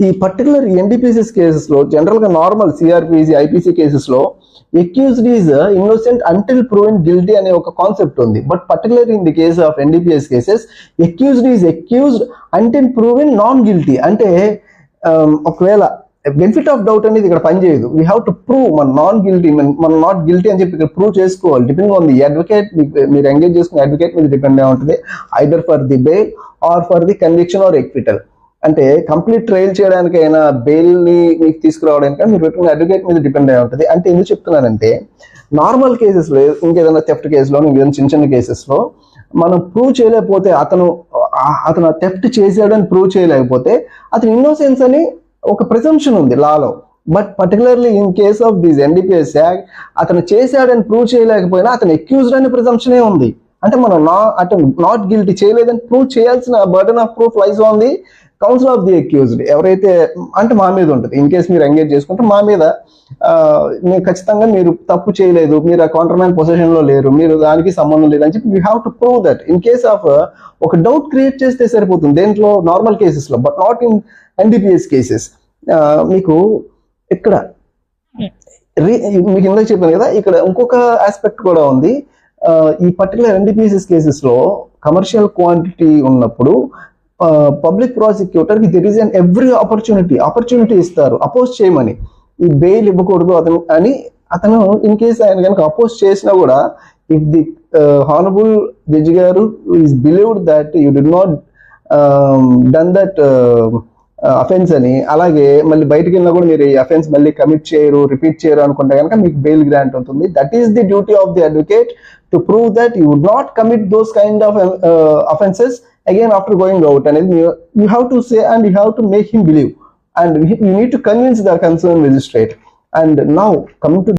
ఈ particular ఎన్డీపీసీఎస్ cases లో general గా నార్మల్ సిఆర్పిసి ఐపీసీ కేసెస్ లో accused is innocent until proven guilty అనే ఒక కాన్సెప్ట్ ఉంది. But particular in the case of NDPS cases accused is accused until proven non guilty. అంటే ఒకవేళ benefit of doubt అనేది ఇక్కడ పనిచేయదు. వీ హ్యావ్ టు ప్రూవ్ మన నాన్ గిల్టీ, మన నాట్ గిల్టీ అని చెప్పి ఇక్కడ ప్రూవ్ చేసుకోవాలి. డిపెండింగ్ ఆన్ ది అడ్వకేట్, మీరు ఎంగేజ్ చేసుకునే అడ్వకేట్ మీద డిపెండ్ అయి ఉంటుంది, either for the bail or for the conviction or acquittal. అంటే కంప్లీట్ ట్రయల్ చేయడానికైనా బెయిల్ ని మీకు తీసుకురావడానికైనా మీరు పెట్టుకున్న అడ్వకేట్ మీద డిపెండ్ అయి ఉంటుంది. అంటే ఎందుకు చెప్తున్నానంటే నార్మల్ కేసెస్ లో, ఇంకేదైనా థెఫ్ట్ కేసులో, ఇంకేదైనా చిన్న చిన్న కేసెస్ లో మనం ప్రూవ్ చేయలేకపోతే, అతను థెఫ్ట్ చేశాడని ప్రూవ్ చేయలేకపోతే అతను ఇన్నోసెన్స్ అని ఒక ప్రిజంప్షన్ ఉంది లాలో. But particularly in case of this NDPS act అతను చేశాడని ప్రూవ్ చేయలేకపోయినా అతను అక్యూజ్డ్ అనే ప్రిజంప్షనే ఉంది. అంటే మనం అతను నాట్ గిల్టీ చేయలేదని ప్రూవ్ చేయాల్సిన burden of proof lies on the council of the accused. ఎవరైతే అంటే మా మీద ఉంటుంది. ఇన్ కేస్ మీరు ఎంగేజ్ చేసుకుంటే మా మీద మీరు ఖచ్చితంగా మీరు తప్పు చేయలేదు, మీరు ఆ కాంట్రాబ్యాండ్ పొజిషన్ లో లేరు, మీరు దానికి సంబంధం లేదు అని చెప్పి we have to prove that. In case of ఒక డౌట్ క్రియేట్ చేస్తే సరిపోతుంది దేంట్లో, నార్మల్ కేసెస్ లో. But not in NDPS cases. మీకు ఇక్కడ మీకు ఇందాక చెప్పాను కదా, ఇక్కడ ఇంకొక ఆస్పెక్ట్ కూడా ఉంది. ఈ పర్టికులర్ ఎన్డీపీఎస్ కేసెస్ లో కమర్షియల్ క్వాంటిటీ ఉన్నప్పుడు పబ్లిక్ ప్రాసిక్యూటర్ కి there is an every opportunity ఇస్తారు అపోజ్ చేయమని. ఈ బెయిల్ ఇవ్వకూడదు అతను అని. అతను ఇన్ కేస్ ఆయన కనుక అపోజ్ చేసినా కూడా, ఇఫ్ ది హానరబుల్ జడ్జి గారు is believed that you did not done that offence అని, అలాగే మళ్ళీ బయటకు వెళ్ళినా కూడా మీరు ఈ అఫెన్స్ మళ్ళీ కమిట్ చేయరు, రిపీట్ చేయరు అనుకుంటే కనుక మీకు బెయిల్ గ్రాంట్ అవుతుంది. That is the duty of the advocate to prove that you would not commit those kind of offences again after going out. And you have to say and you have to make him believe, and you need to convince the concerned magistrate. And now coming to